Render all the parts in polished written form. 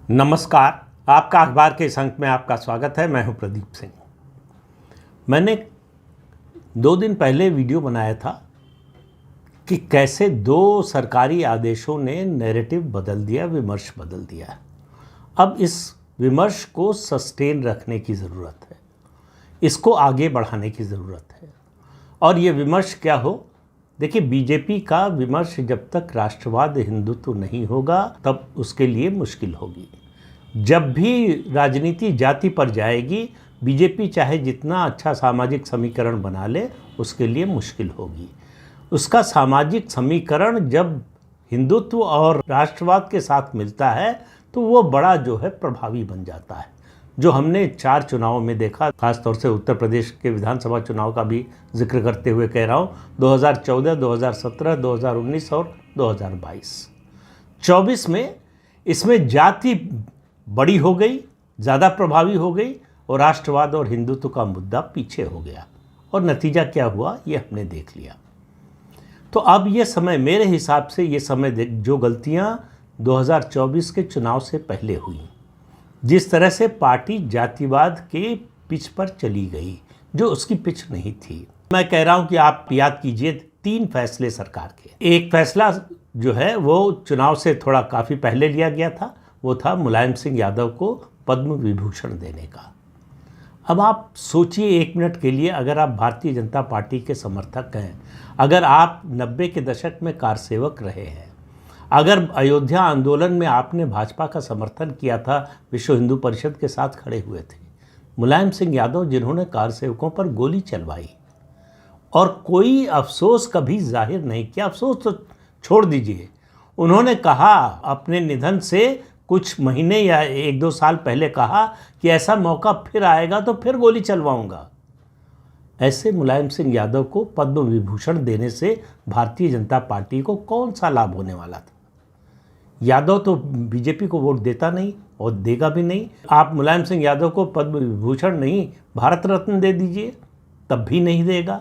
नमस्कार। आपका अखबार के इस अंक में आपका स्वागत है। मैं हूं प्रदीप सिंह। मैंने 2 दिन पहले वीडियो बनाया था कि कैसे 2 सरकारी आदेशों ने नैरेटिव बदल दिया, विमर्श बदल दिया। अब इस विमर्श को सस्टेन रखने की ज़रूरत है, इसको आगे बढ़ाने की ज़रूरत है। और ये विमर्श क्या हो, देखिए, बीजेपी का विमर्श जब तक राष्ट्रवाद हिंदुत्व नहीं होगा तब उसके लिए मुश्किल होगी। जब भी राजनीति जाति पर जाएगी, बीजेपी चाहे जितना अच्छा सामाजिक समीकरण बना ले, उसके लिए मुश्किल होगी। उसका सामाजिक समीकरण जब हिंदुत्व और राष्ट्रवाद के साथ मिलता है तो वो बड़ा प्रभावी बन जाता है। जो हमने 4 चुनावों में देखा, खासतौर से उत्तर प्रदेश के विधानसभा चुनाव का भी जिक्र करते हुए कह रहा हूँ, 2014, 2017, 2019 और 2022। 24 में इसमें जाति बड़ी हो गई, ज़्यादा प्रभावी हो गई और राष्ट्रवाद और हिंदुत्व का मुद्दा पीछे हो गया। और नतीजा क्या हुआ ये हमने देख लिया। तो अब ये समय, मेरे हिसाब से ये समय, जो गलतियाँ 2024 के चुनाव से पहले हुई, जिस तरह से पार्टी जातिवाद के पिच पर चली गई, जो उसकी पिच नहीं थी। मैं कह रहा हूँ कि आप याद कीजिए 3 फैसले सरकार के। एक फैसला जो है वो चुनाव से थोड़ा काफ़ी पहले लिया गया था, वो था मुलायम सिंह यादव को पद्म विभूषण देने का। अब आप सोचिए 1 मिनट के लिए, अगर आप भारतीय जनता पार्टी के समर्थक हैं, अगर आप 90 के दशक में कारसेवक रहे हैं, अगर अयोध्या आंदोलन में आपने भाजपा का समर्थन किया था, विश्व हिंदू परिषद के साथ खड़े हुए थे, मुलायम सिंह यादव जिन्होंने कारसेवकों पर गोली चलवाई और कोई अफसोस कभी जाहिर नहीं किया, अफसोस तो छोड़ दीजिए, उन्होंने कहा अपने निधन से कुछ महीने या 1-2 साल पहले कहा कि ऐसा मौका फिर आएगा तो फिर गोली चलवाऊंगा। ऐसे मुलायम सिंह यादव को पद्म विभूषण देने से भारतीय जनता पार्टी को कौन सा लाभ होने वाला था? यादव तो बीजेपी को वोट देता नहीं और देगा भी नहीं। आप मुलायम सिंह यादव को पद्म विभूषण नहीं, भारत रत्न दे दीजिए, तब भी नहीं देगा।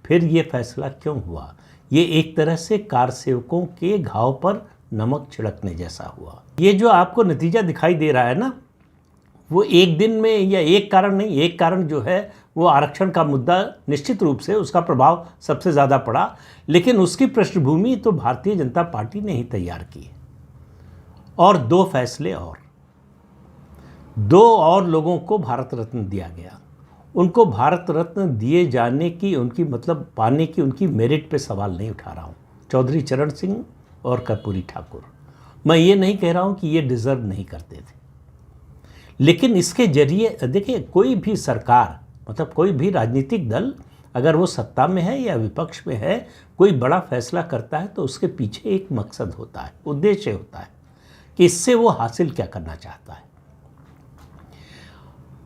फिर ये फैसला क्यों हुआ? ये एक तरह से कारसेवकों के घाव पर नमक छिड़कने जैसा हुआ। ये जो आपको नतीजा दिखाई दे रहा है ना, वो एक दिन में या एक कारण नहीं, एक कारण जो है वो आरक्षण का मुद्दा, निश्चित रूप से उसका प्रभाव सबसे ज़्यादा पड़ा, लेकिन उसकी पृष्ठभूमि तो भारतीय जनता पार्टी ने ही तैयार की। और 2 फैसले और 2 और लोगों को भारत रत्न दिया गया। उनको भारत रत्न दिए जाने की, उनकी पाने की उनकी मेरिट पे सवाल नहीं उठा रहा हूँ। चौधरी चरण सिंह और कर्पूरी ठाकुर, मैं ये नहीं कह रहा हूँ कि ये डिज़र्व नहीं करते थे, लेकिन इसके जरिए देखिए, कोई भी सरकार, कोई भी राजनीतिक दल, अगर वो सत्ता में है या विपक्ष में है, कोई बड़ा फैसला करता है तो उसके पीछे एक मकसद होता है, उद्देश्य होता है कि इससे वो हासिल क्या करना चाहता है।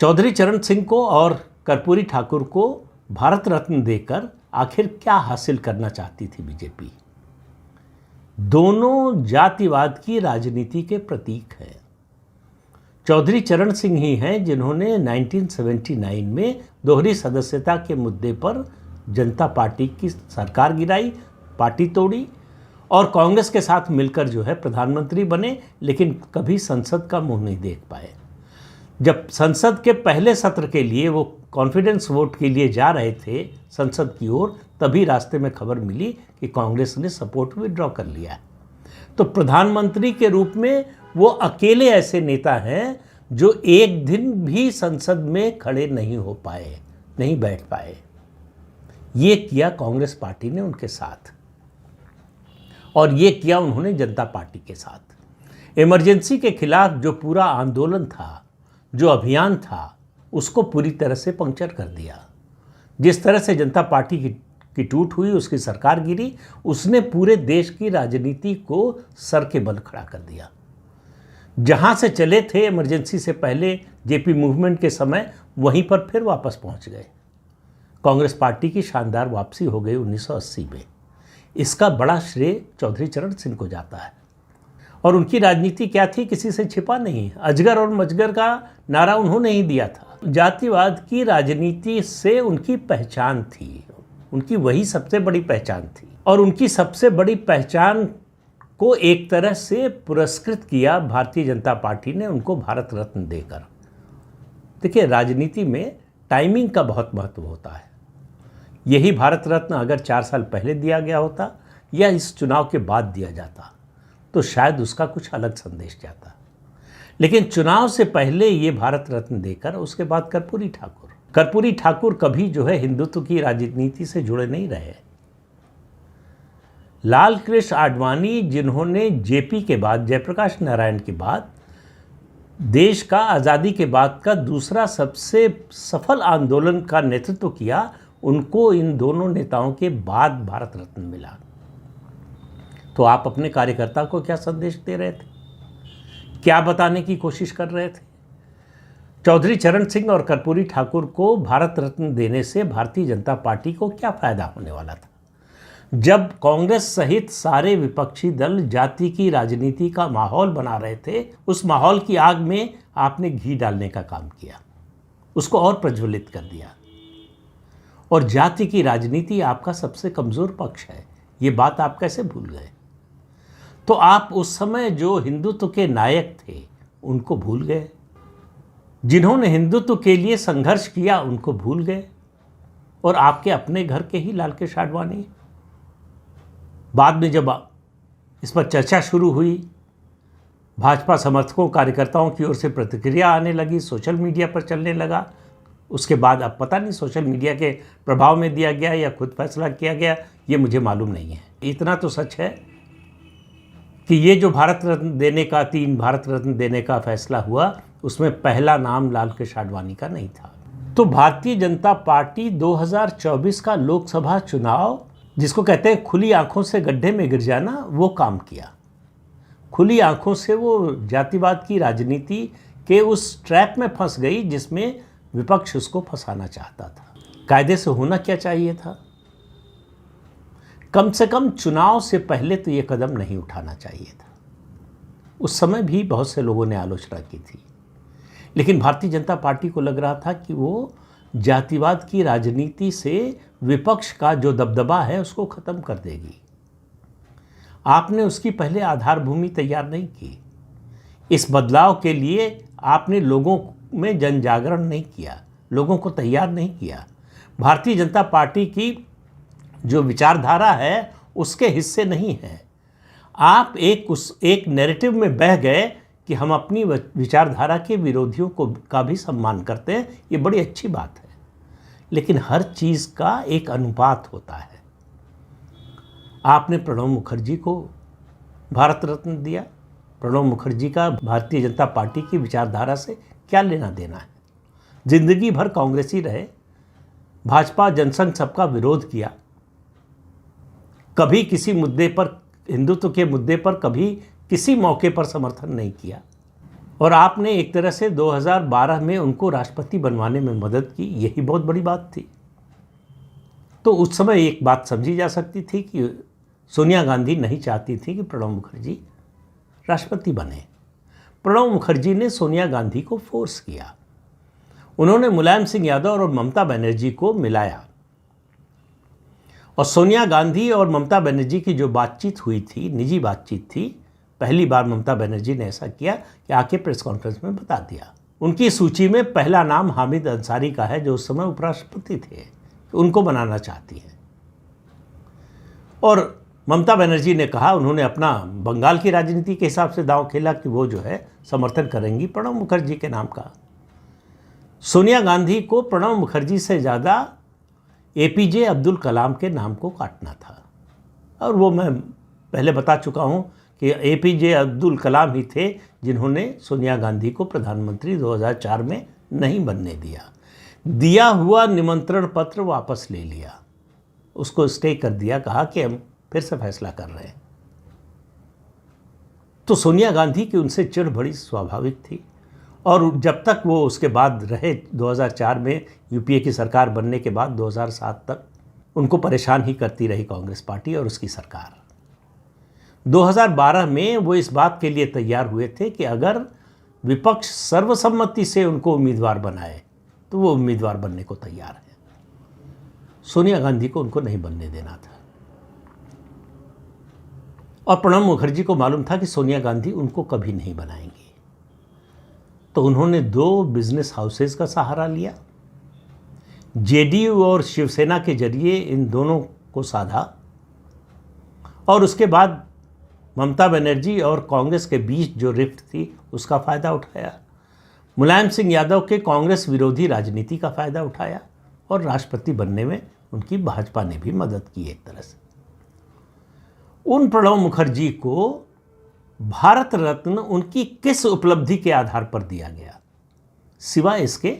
चौधरी चरण सिंह को और कर्पूरी ठाकुर को भारत रत्न देकर आखिर क्या हासिल करना चाहती थी बीजेपी? दोनों जातिवाद की राजनीति के प्रतीक हैं। चौधरी चरण सिंह ही हैं जिन्होंने 1979 में दोहरी सदस्यता के मुद्दे पर जनता पार्टी की सरकार गिराई, पार्टी तोड़ी और कांग्रेस के साथ मिलकर प्रधानमंत्री बने, लेकिन कभी संसद का मुंह नहीं देख पाए। जब संसद के पहले सत्र के लिए वो कॉन्फिडेंस वोट के लिए जा रहे थे संसद की ओर, तभी रास्ते में खबर मिली कि कांग्रेस ने सपोर्ट विड्रॉ कर लिया। तो प्रधानमंत्री के रूप में वो अकेले ऐसे नेता हैं जो एक दिन भी संसद में खड़े नहीं हो पाए, नहीं बैठ पाए। ये किया कांग्रेस पार्टी ने उनके साथ, और ये किया उन्होंने जनता पार्टी के साथ। इमरजेंसी के खिलाफ जो पूरा आंदोलन था, जो अभियान था, उसको पूरी तरह से पंक्चर कर दिया। जिस तरह से जनता पार्टी की टूट हुई, उसकी सरकार गिरी, उसने पूरे देश की राजनीति को सर के बल खड़ा कर दिया। जहां से चले थे इमरजेंसी से पहले जेपी मूवमेंट के समय, वहीं पर फिर वापस पहुंच गए। कांग्रेस पार्टी की शानदार वापसी हो गई 1980 में। इसका बड़ा श्रेय चौधरी चरण सिंह को जाता है। और उनकी राजनीति क्या थी, किसी से छिपा नहीं। अजगर और मजगर का नारा उन्होंने ही दिया था। जातिवाद की राजनीति से उनकी पहचान थी, उनकी वही सबसे बड़ी पहचान थी। और उनकी सबसे बड़ी पहचान को एक तरह से पुरस्कृत किया भारतीय जनता पार्टी ने उनको भारत रत्न देकर। देखिए, राजनीति में टाइमिंग का बहुत महत्व होता है। यही भारत रत्न अगर 4 साल पहले दिया गया होता या इस चुनाव के बाद दिया जाता तो शायद उसका कुछ अलग संदेश जाता, लेकिन चुनाव से पहले ये भारत रत्न देकर उसके बाद कर्पूरी ठाकुर कभी जो है हिंदुत्व की राजनीति से जुड़े नहीं रहे। लाल कृष्ण आडवाणी, जिन्होंने जेपी के बाद, जयप्रकाश नारायण के बाद देश का आज़ादी के बाद का दूसरा सबसे सफल आंदोलन का नेतृत्व किया, उनको इन दोनों नेताओं के बाद भारत रत्न मिला। तो आप अपने कार्यकर्ता को क्या संदेश दे रहे थे, क्या बताने की कोशिश कर रहे थे? चौधरी चरण सिंह और कर्पूरी ठाकुर को भारत रत्न देने से भारतीय जनता पार्टी को क्या फायदा होने वाला था? जब कांग्रेस सहित सारे विपक्षी दल जाति की राजनीति का माहौल बना रहे थे, उस माहौल की आग में आपने घी डालने का काम किया, उसको और प्रज्वलित कर दिया। और जाति की राजनीति आपका सबसे कमजोर पक्ष है, ये बात आप कैसे भूल गए? तो आप उस समय जो हिंदुत्व के नायक थे उनको भूल गए, जिन्होंने हिंदुत्व के लिए संघर्ष किया उनको भूल गए, और आपके अपने घर के ही लाल कृष्ण आडवाणी। बाद में जब इस पर चर्चा शुरू हुई, भाजपा समर्थकों कार्यकर्ताओं की ओर से प्रतिक्रिया आने लगी, सोशल मीडिया पर चलने लगा, उसके बाद अब पता नहीं सोशल मीडिया के प्रभाव में दिया गया या खुद फैसला किया गया, ये मुझे मालूम नहीं है। इतना तो सच है कि ये जो भारत रत्न देने का 3 भारत रत्न देने का फैसला हुआ, उसमें पहला नाम लाल कृष्ण आडवाणी का नहीं था। तो भारतीय जनता पार्टी 2024 का लोकसभा चुनाव, जिसको कहते हैं खुली आंखों से गड्ढे में गिर जाना, वो काम किया। खुली आंखों से वो जातिवाद की राजनीति के उस ट्रैप में फंस गई जिसमें विपक्ष उसको फंसाना चाहता था। कायदे से होना क्या चाहिए था? कम से कम चुनाव से पहले तो ये कदम नहीं उठाना चाहिए था। उस समय भी बहुत से लोगों ने आलोचना की थी, लेकिन भारतीय जनता पार्टी को लग रहा था कि वो जातिवाद की राजनीति से विपक्ष का जो दबदबा है उसको ख़त्म कर देगी। आपने उसकी पहले आधार भूमि तैयार नहीं की। इस बदलाव के लिए आपने लोगों में जन जागरण नहीं किया, लोगों को तैयार नहीं किया। भारतीय जनता पार्टी की जो विचारधारा है उसके हिस्से नहीं है। आप एक नैरेटिव में बह गए कि हम अपनी विचारधारा के विरोधियों का भी सम्मान करते हैं, ये बड़ी अच्छी बात है, लेकिन हर चीज़ का एक अनुपात होता है। आपने प्रणब मुखर्जी को भारत रत्न दिया। प्रणब मुखर्जी का भारतीय जनता पार्टी की विचारधारा से क्या लेना देना है? जिंदगी भर कांग्रेसी रहे, भाजपा जनसंघ सबका विरोध किया, कभी किसी मुद्दे पर, हिंदुत्व के मुद्दे पर कभी किसी मौके पर समर्थन नहीं किया, और आपने एक तरह से 2012 में उनको राष्ट्रपति बनवाने में मदद की। यही बहुत बड़ी बात थी। तो उस समय एक बात समझी जा सकती थी कि सोनिया गांधी नहीं चाहती थी कि प्रणब मुखर्जी राष्ट्रपति बने। प्रणब मुखर्जी ने सोनिया गांधी को फोर्स किया। उन्होंने मुलायम सिंह यादव और ममता बनर्जी को मिलाया, और सोनिया गांधी और ममता बनर्जी की जो बातचीत हुई थी, निजी बातचीत थी, पहली बार ममता बनर्जी ने ऐसा किया कि आके प्रेस कॉन्फ्रेंस में बता दिया। उनकी सूची में पहला नाम हामिद अंसारी का है, जो उस समय उपराष्ट्रपति थे, उनको बनाना चाहती है। और ममता बनर्जी ने कहा, उन्होंने अपना बंगाल की राजनीति के हिसाब से दांव खेला कि वो जो है समर्थन करेंगी प्रणब मुखर्जी के नाम का। सोनिया गांधी को प्रणब मुखर्जी से ज़्यादा एपीजे अब्दुल कलाम के नाम को काटना था, और वो मैं पहले बता चुका हूँ कि एपीजे अब्दुल कलाम ही थे जिन्होंने सोनिया गांधी को प्रधानमंत्री 2004 में नहीं बनने दिया हुआ निमंत्रण पत्र वापस ले लिया, उसको स्टे कर दिया, कहा कि हम फिर से फैसला कर रहे हैं। तो सोनिया गांधी की उनसे चिढ़ बड़ी स्वाभाविक थी, और जब तक वो उसके बाद रहे 2004 में यूपीए की सरकार बनने के बाद 2007 तक उनको परेशान ही करती रही कांग्रेस पार्टी और उसकी सरकार। 2012 में वो इस बात के लिए तैयार हुए थे कि अगर विपक्ष सर्वसम्मति से उनको उम्मीदवार बनाए तो वो उम्मीदवार बनने को तैयार है। सोनिया गांधी को उनको नहीं बनने देना था, और प्रणब मुखर्जी को मालूम था कि सोनिया गांधी उनको कभी नहीं बनाएंगी, तो उन्होंने 2 बिजनेस हाउसेस का सहारा लिया। जेडीयू और शिवसेना के जरिए इन दोनों को साधा और उसके बाद ममता बनर्जी और कांग्रेस के बीच जो रिफ्ट थी उसका फ़ायदा उठाया। मुलायम सिंह यादव के कांग्रेस विरोधी राजनीति का फ़ायदा उठाया और राष्ट्रपति बनने में उनकी भाजपा ने भी मदद की एक तरह से। उन प्रणब मुखर्जी को भारत रत्न उनकी किस उपलब्धि के आधार पर दिया गया, सिवाय इसके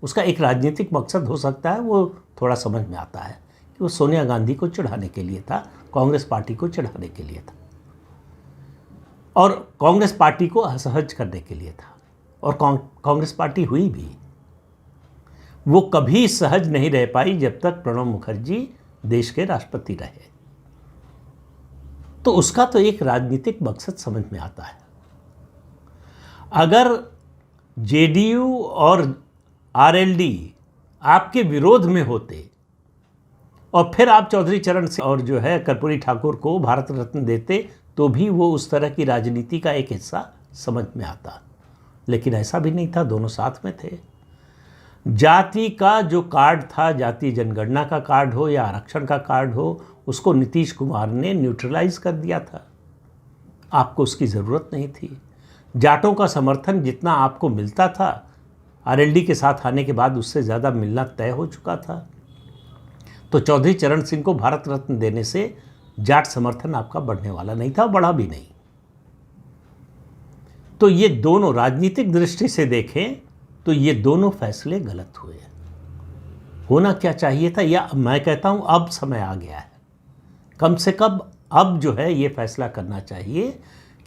उसका एक राजनीतिक मकसद हो सकता है, वो थोड़ा समझ में आता है कि वो सोनिया गांधी को चिढ़ाने के लिए था, कांग्रेस पार्टी को चिढ़ाने के लिए था और कांग्रेस पार्टी को असहज करने के लिए था। और कांग्रेस पार्टी हुई भी, वो कभी सहज नहीं रह पाई जब तक प्रणब मुखर्जी देश के राष्ट्रपति रहे। तो उसका तो एक राजनीतिक मकसद समझ में आता है। अगर जेडीयू और आरएलडी आपके विरोध में होते और फिर आप चौधरी चरण सिंह और जो है कर्पूरी ठाकुर को भारत रत्न देते, तो भी वो उस तरह की राजनीति का एक हिस्सा समझ में आता। लेकिन ऐसा भी नहीं था, दोनों साथ में थे। जाति का जो कार्ड था, जातीय जनगणना का कार्ड हो या आरक्षण का कार्ड हो, उसको नीतीश कुमार ने न्यूट्रलाइज कर दिया था। आपको उसकी ज़रूरत नहीं थी। जाटों का समर्थन जितना आपको मिलता था, आरएलडी के साथ आने के बाद उससे ज़्यादा मिलना तय हो चुका था। तो चौधरी चरण सिंह को भारत रत्न देने से जाट समर्थन आपका बढ़ने वाला नहीं था, बढ़ा भी नहीं। तो ये दोनों राजनीतिक दृष्टि से देखें तो ये दोनों फैसले गलत हुए। होना क्या चाहिए था, या मैं कहता हूं अब समय आ गया है, कम से कम अब जो है ये फैसला करना चाहिए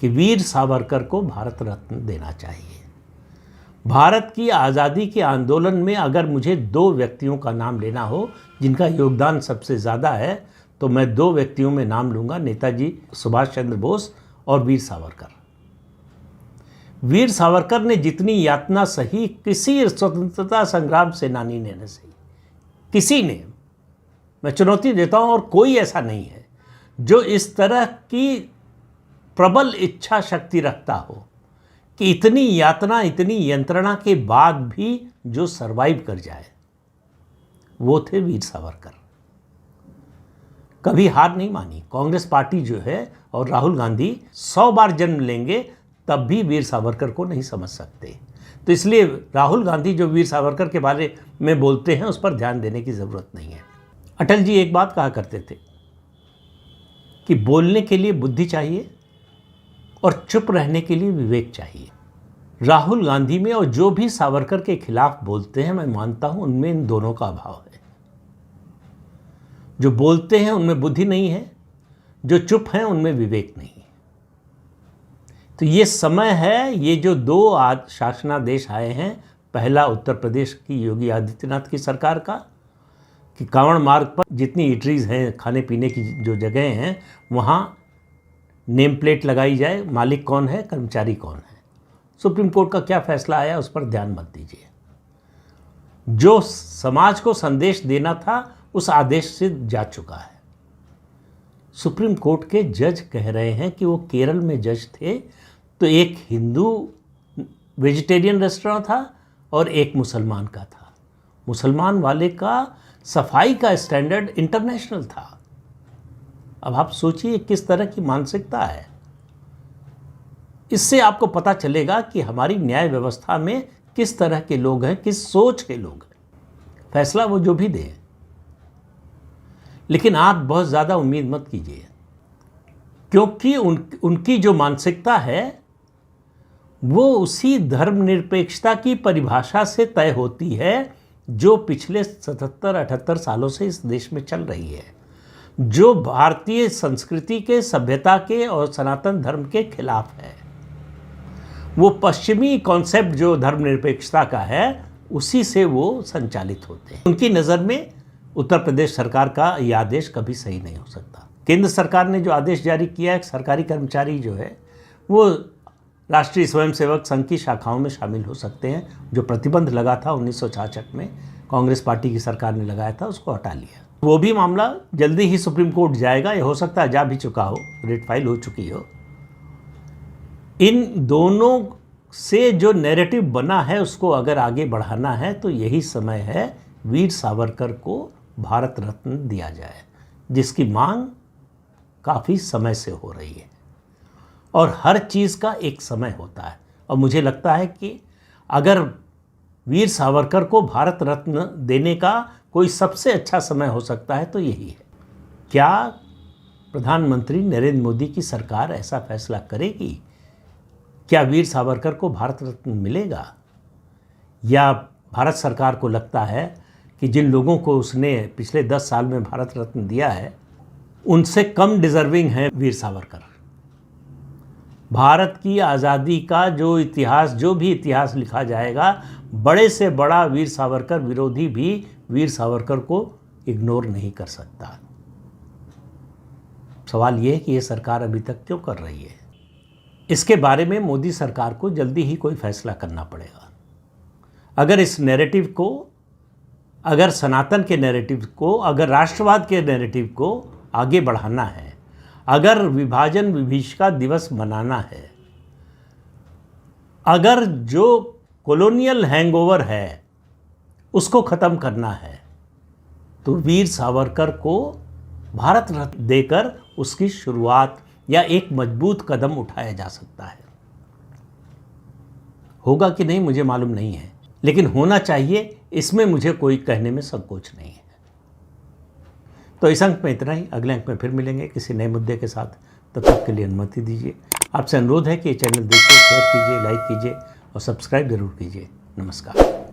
कि वीर सावरकर को भारत रत्न देना चाहिए। भारत की आज़ादी के आंदोलन में अगर मुझे 2 व्यक्तियों का नाम लेना हो जिनका योगदान सबसे ज़्यादा है, तो मैं 2 व्यक्तियों में नाम लूँगा, नेताजी सुभाष चंद्र बोस और वीर सावरकर। वीर सावरकर ने जितनी यातना सही किसी स्वतंत्रता संग्राम सेनानी ने नहीं सही, किसी ने, मैं चुनौती देता हूँ, और कोई ऐसा नहीं है जो इस तरह की प्रबल इच्छा शक्ति रखता हो कि इतनी यातना, इतनी यंत्रणा के बाद भी जो सरवाइव कर जाए। वो थे वीर सावरकर। कभी हार नहीं मानी। कांग्रेस पार्टी जो है और राहुल गांधी 100 बार जन्म लेंगे तब भी वीर सावरकर को नहीं समझ सकते। तो इसलिए राहुल गांधी जो वीर सावरकर के बारे में बोलते हैं उस पर ध्यान देने की ज़रूरत नहीं है। अटल जी एक बात कहा करते थे कि बोलने के लिए बुद्धि चाहिए और चुप रहने के लिए विवेक चाहिए। राहुल गांधी में और जो भी सावरकर के खिलाफ बोलते हैं, मैं मानता हूं उनमें इन दोनों का अभाव है। जो बोलते हैं उनमें बुद्धि नहीं है, जो चुप हैं उनमें विवेक नहीं है। तो ये समय है, ये जो 2 शासनादेश आए हैं, पहला उत्तर प्रदेश की योगी आदित्यनाथ की सरकार का कि कांवड़ मार्ग पर जितनी ईटरीज हैं, खाने पीने की जो जगह हैं, वहाँ नेम प्लेट लगाई जाए, मालिक कौन है, कर्मचारी कौन है। सुप्रीम कोर्ट का क्या फैसला आया उस पर ध्यान मत दीजिए। जो समाज को संदेश देना था उस आदेश से जा चुका है। सुप्रीम कोर्ट के जज कह रहे हैं कि वो केरल में जज थे, तो एक हिंदू वेजिटेरियन रेस्टोरेंट था और एक मुसलमान का था। मुसलमान वाले का सफाई का स्टैंडर्ड इंटरनेशनल था। अब आप सोचिए किस तरह की मानसिकता है। इससे आपको पता चलेगा कि हमारी न्याय व्यवस्था में किस तरह के लोग हैं, किस सोच के लोग हैं। फैसला वो जो भी दें, लेकिन आप बहुत ज़्यादा उम्मीद मत कीजिए, क्योंकि उनकी जो मानसिकता है वो उसी धर्मनिरपेक्षता की परिभाषा से तय होती है जो पिछले 77-78 सालों से इस देश में चल रही है, जो भारतीय संस्कृति के, सभ्यता के और सनातन धर्म के खिलाफ है। वो पश्चिमी कॉन्सेप्ट जो धर्मनिरपेक्षता का है उसी से वो संचालित होते हैं। उनकी नज़र में उत्तर प्रदेश सरकार का यह आदेश कभी सही नहीं हो सकता। केंद्र सरकार ने जो आदेश जारी किया है, सरकारी कर्मचारी जो है वो राष्ट्रीय स्वयंसेवक संघ की शाखाओं में शामिल हो सकते हैं। जो प्रतिबंध लगा था 1966 में कांग्रेस पार्टी की सरकार ने लगाया था उसको हटा लिया। वो भी मामला जल्दी ही सुप्रीम कोर्ट जाएगा, ये हो सकता है जा भी चुका हो, रेट फाइल हो चुकी हो। इन दोनों से जो नैरेटिव बना है उसको अगर आगे बढ़ाना है तो यही समय है वीर सावरकर को भारत रत्न दिया जाए, जिसकी मांग काफ़ी समय से हो रही है। और हर चीज़ का एक समय होता है, और मुझे लगता है कि अगर वीर सावरकर को भारत रत्न देने का कोई सबसे अच्छा समय हो सकता है तो यही है। क्या प्रधानमंत्री नरेंद्र मोदी की सरकार ऐसा फैसला करेगी? क्या वीर सावरकर को भारत रत्न मिलेगा? या भारत सरकार को लगता है कि जिन लोगों को उसने पिछले 10 साल में भारत रत्न दिया है उनसे कम डिजर्विंग है वीर सावरकर? भारत की आज़ादी का जो भी इतिहास लिखा जाएगा, बड़े से बड़ा वीर सावरकर विरोधी भी वीर सावरकर को इग्नोर नहीं कर सकता। सवाल ये है कि ये सरकार अभी तक क्यों कर रही है? इसके बारे में मोदी सरकार को जल्दी ही कोई फैसला करना पड़ेगा। अगर इस नैरेटिव को, अगर सनातन के नैरेटिव को, अगर राष्ट्रवाद के नैरेटिव को आगे बढ़ाना है, अगर विभाजन विभीषिका दिवस मनाना है, अगर जो कॉलोनियल हैंगओवर है उसको ख़त्म करना है, तो वीर सावरकर को भारत रत्न देकर उसकी शुरुआत या एक मजबूत कदम उठाया जा सकता है। होगा कि नहीं मुझे मालूम नहीं है, लेकिन होना चाहिए, इसमें मुझे कोई कहने में संकोच नहीं है। तो इस अंक में इतना ही। अगले अंक में फिर मिलेंगे किसी नए मुद्दे के साथ। तब तक के लिए अनुमति दीजिए। आपसे अनुरोध है कि ये चैनल देखिए, शेयर कीजिए, लाइक कीजिए और सब्सक्राइब जरूर कीजिए। नमस्कार।